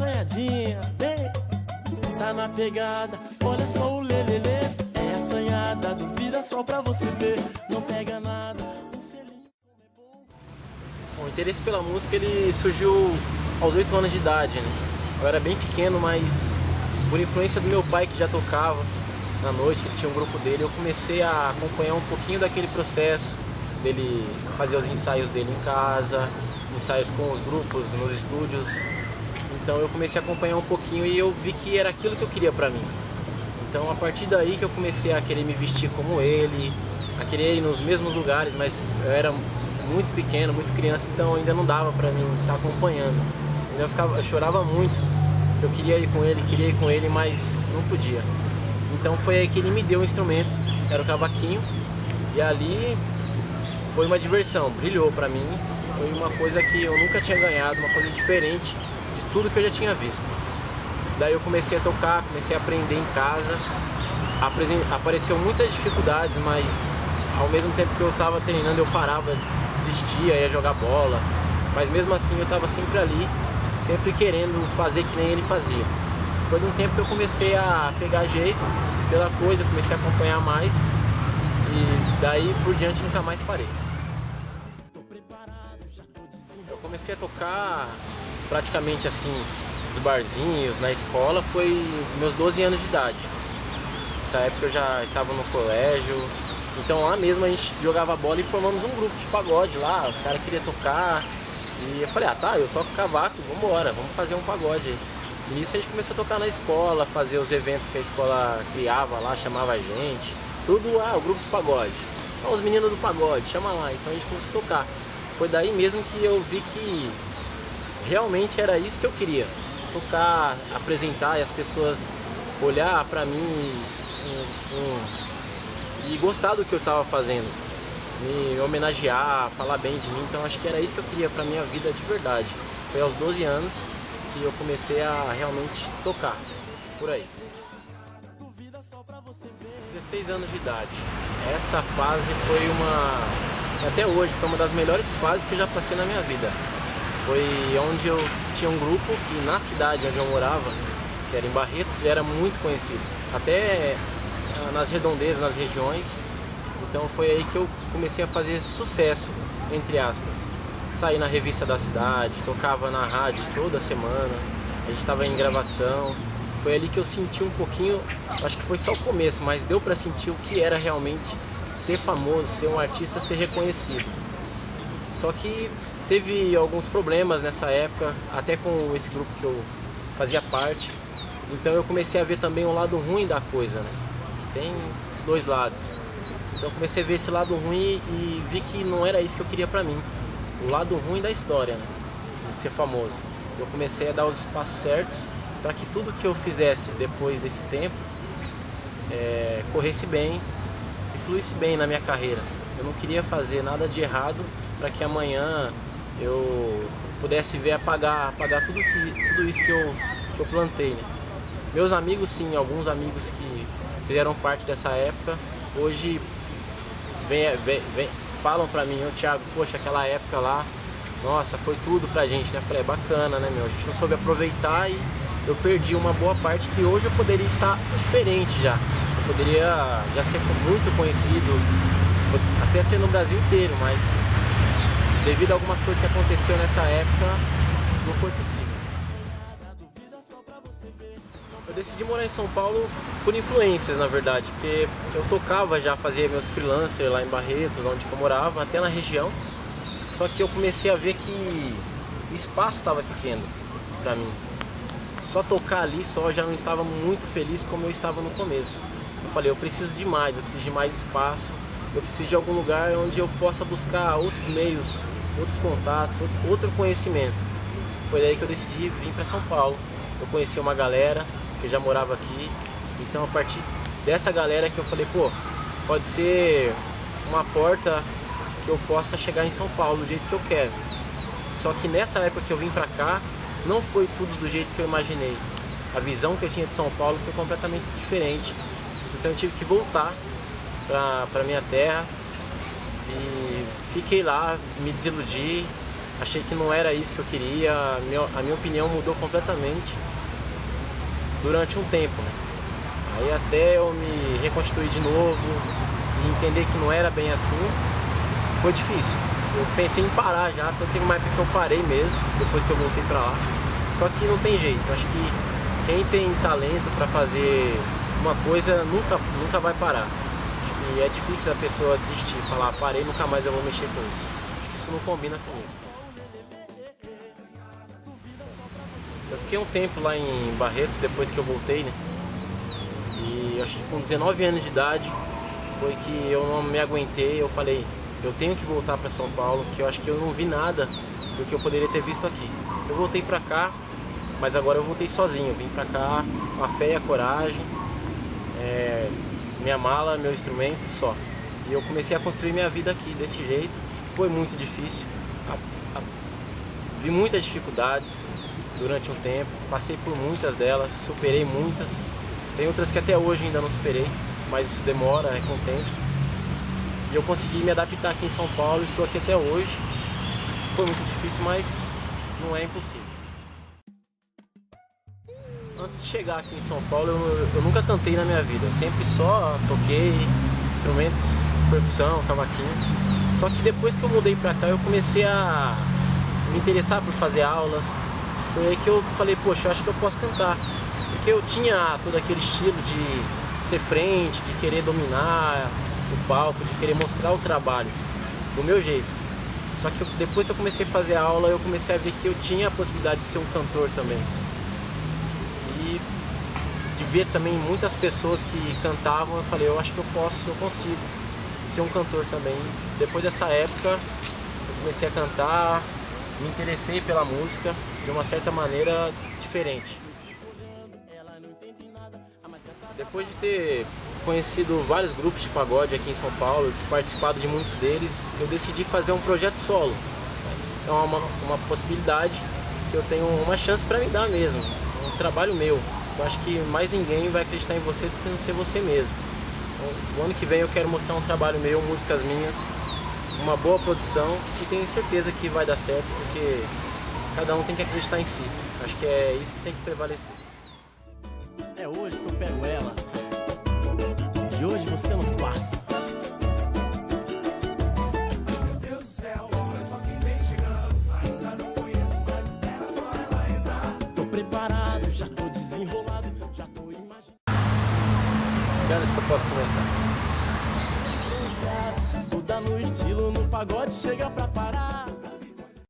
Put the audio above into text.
assanhadinha, vem, tá na pegada, olha só o lelele. É assanhada, duvida só pra você ver, não pega nada, um selinho é bom. O interesse pela música ele surgiu aos 8 anos de idade, né? Eu era bem pequeno, mas por influência do meu pai que já tocava na noite, ele tinha um grupo dele, eu comecei a acompanhar um pouquinho daquele processo, dele fazer os ensaios dele em casa, ensaios com os grupos, nos estúdios. Então eu comecei a acompanhar um pouquinho e eu vi que era aquilo que eu queria pra mim. Então a partir daí que eu comecei a querer me vestir como ele, a querer ir nos mesmos lugares, mas eu era muito pequeno, muito criança, então ainda não dava pra mim estar acompanhando. Eu chorava muito, eu queria ir com ele, mas não podia. Então foi aí que ele me deu um instrumento, era o cavaquinho, e ali foi uma diversão, brilhou pra mim, foi uma coisa que eu nunca tinha ganhado, uma coisa diferente de tudo que eu já tinha visto. Daí eu comecei a tocar, comecei a aprender em casa, apareceu muitas dificuldades, mas ao mesmo tempo que eu estava treinando eu parava, desistia, ia jogar bola, mas mesmo assim eu estava sempre ali, sempre querendo fazer que nem ele fazia. Foi de um tempo que eu comecei a pegar jeito pela coisa, eu comecei a acompanhar mais e daí por diante nunca mais parei. Eu comecei a tocar praticamente assim, nos barzinhos, na escola, foi meus 12 anos de idade. Nessa época eu já estava no colégio, então lá mesmo a gente jogava bola e formamos um grupo de pagode lá, os caras queriam tocar. E eu falei, ah tá, eu toco cavaco, vambora, vamos fazer um pagode aí. E nisso a gente começou a tocar na escola, fazer os eventos que a escola criava lá, chamava a gente. Tudo, o grupo de pagode. Os meninos do pagode, chama lá. Então a gente começou a tocar. Foi daí mesmo que eu vi que realmente era isso que eu queria. Tocar, apresentar e as pessoas olhar pra mim e gostar do que eu tava fazendo. Me homenagear, falar bem de mim, então acho que era isso que eu queria pra minha vida de verdade. Foi aos 12 anos que eu comecei a realmente tocar, por aí. 16 anos de idade. Essa fase foi até hoje, foi uma das melhores fases que eu já passei na minha vida. Foi onde eu tinha um grupo que na cidade onde eu morava, que era em Barretos, era muito conhecido. Até nas redondezas, nas regiões. Então foi aí que eu comecei a fazer sucesso, entre aspas. Saí na revista da cidade, tocava na rádio toda semana, a gente estava em gravação. Foi ali que eu senti um pouquinho, acho que foi só o começo, mas deu para sentir o que era realmente ser famoso, ser um artista, ser reconhecido. Só que teve alguns problemas nessa época, até com esse grupo que eu fazia parte. Então eu comecei a ver também o lado ruim da coisa, né? Que tem os dois lados. Então eu comecei a ver esse lado ruim e vi que não era isso que eu queria pra mim. O lado ruim da história, né? De ser famoso. Eu comecei a dar os passos certos para que tudo que eu fizesse depois desse tempo corresse bem e fluísse bem na minha carreira. Eu não queria fazer nada de errado para que amanhã eu pudesse ver apagar tudo isso que eu plantei, né? Meus amigos, sim, alguns amigos que fizeram parte dessa época, hoje falam pra mim, Thiago, poxa, aquela época lá, nossa, foi tudo pra gente, né? Eu falei, é bacana, né, meu? A gente não soube aproveitar e eu perdi uma boa parte que hoje eu poderia estar diferente já. Eu poderia já ser muito conhecido, até ser no Brasil inteiro, mas devido a algumas coisas que aconteceram nessa época, não foi possível. Eu decidi morar em São Paulo por influências, na verdade, porque eu tocava já, fazia meus freelancers lá em Barretos, onde eu morava, até na região. Só que eu comecei a ver que o espaço estava pequeno para mim. Só tocar ali só já não estava muito feliz como eu estava no começo. Eu falei, eu preciso de mais, eu preciso de mais espaço, eu preciso de algum lugar onde eu possa buscar outros meios, outros contatos, outro conhecimento. Foi daí que eu decidi vir para São Paulo. Eu conheci uma galera que já morava aqui, então a partir dessa galera que eu falei, pô, pode ser uma porta que eu possa chegar em São Paulo do jeito que eu quero. Só que nessa época que eu vim pra cá, não foi tudo do jeito que eu imaginei. A visão que eu tinha de São Paulo foi completamente diferente. Então eu tive que voltar pra minha terra e fiquei lá, me desiludi. achei que não era isso que eu queria, a minha opinião mudou completamente durante um tempo, né? Aí até eu me reconstituir de novo e entender que não era bem assim, foi difícil. Eu pensei em parar já, até teve uma época que eu parei mesmo, depois que eu voltei pra lá. Só que não tem jeito, acho que quem tem talento pra fazer uma coisa nunca vai parar. Acho que é difícil a pessoa desistir, falar parei, nunca mais eu vou mexer com isso. Acho que isso não combina comigo. Eu fiquei um tempo lá em Barretos depois que eu voltei, né? E acho que com 19 anos de idade foi que eu não me aguentei, eu falei, eu tenho que voltar para São Paulo, porque eu acho que eu não vi nada do que eu poderia ter visto aqui. Eu voltei para cá, mas agora eu voltei sozinho, eu vim para cá com a fé e a coragem, minha mala, meu instrumento só. E eu comecei a construir minha vida aqui desse jeito, foi muito difícil, vi muitas dificuldades durante um tempo, passei por muitas delas, superei muitas. Tem outras que até hoje ainda não superei, mas isso demora, é com o tempo. E eu consegui me adaptar aqui em São Paulo, estou aqui até hoje. Foi muito difícil, mas não é impossível. Antes de chegar aqui em São Paulo, eu nunca cantei na minha vida. Eu sempre só toquei instrumentos, percussão, cavaquinho. Só que depois que eu mudei pra cá, eu comecei a me interessar por fazer aulas. Foi aí que eu falei, poxa, eu acho que eu posso cantar. Porque eu tinha todo aquele estilo de ser frente, de querer dominar o palco, de querer mostrar o trabalho do meu jeito. Só que depois que eu comecei a fazer aula, eu comecei a ver que eu tinha a possibilidade de ser um cantor também. E de ver também muitas pessoas que cantavam, eu falei, eu acho que eu consigo ser um cantor também. Depois dessa época, eu comecei a cantar, me interessei pela música de uma certa maneira diferente. Depois de ter conhecido vários grupos de pagode aqui em São Paulo, participado de muitos deles, eu decidi fazer um projeto solo. É uma possibilidade que eu tenho uma chance para me dar mesmo, um trabalho meu. Eu acho que mais ninguém vai acreditar em você do que não ser você mesmo. Então, o ano que vem eu quero mostrar um trabalho meu, músicas minhas, uma boa produção, que tenho certeza que vai dar certo, porque cada um tem que acreditar em si. Acho que é isso que tem que prevalecer. É hoje que eu pego ela, de hoje você não passa. Meu Deus do céu, olha só quem vem chegando. Ainda não conheço, mas espera só ela entrar. Tô preparado, já tô desenrolado, já tô imaginando. Que horas que eu posso começar? Toda no estilo, no pagode chega pra parar.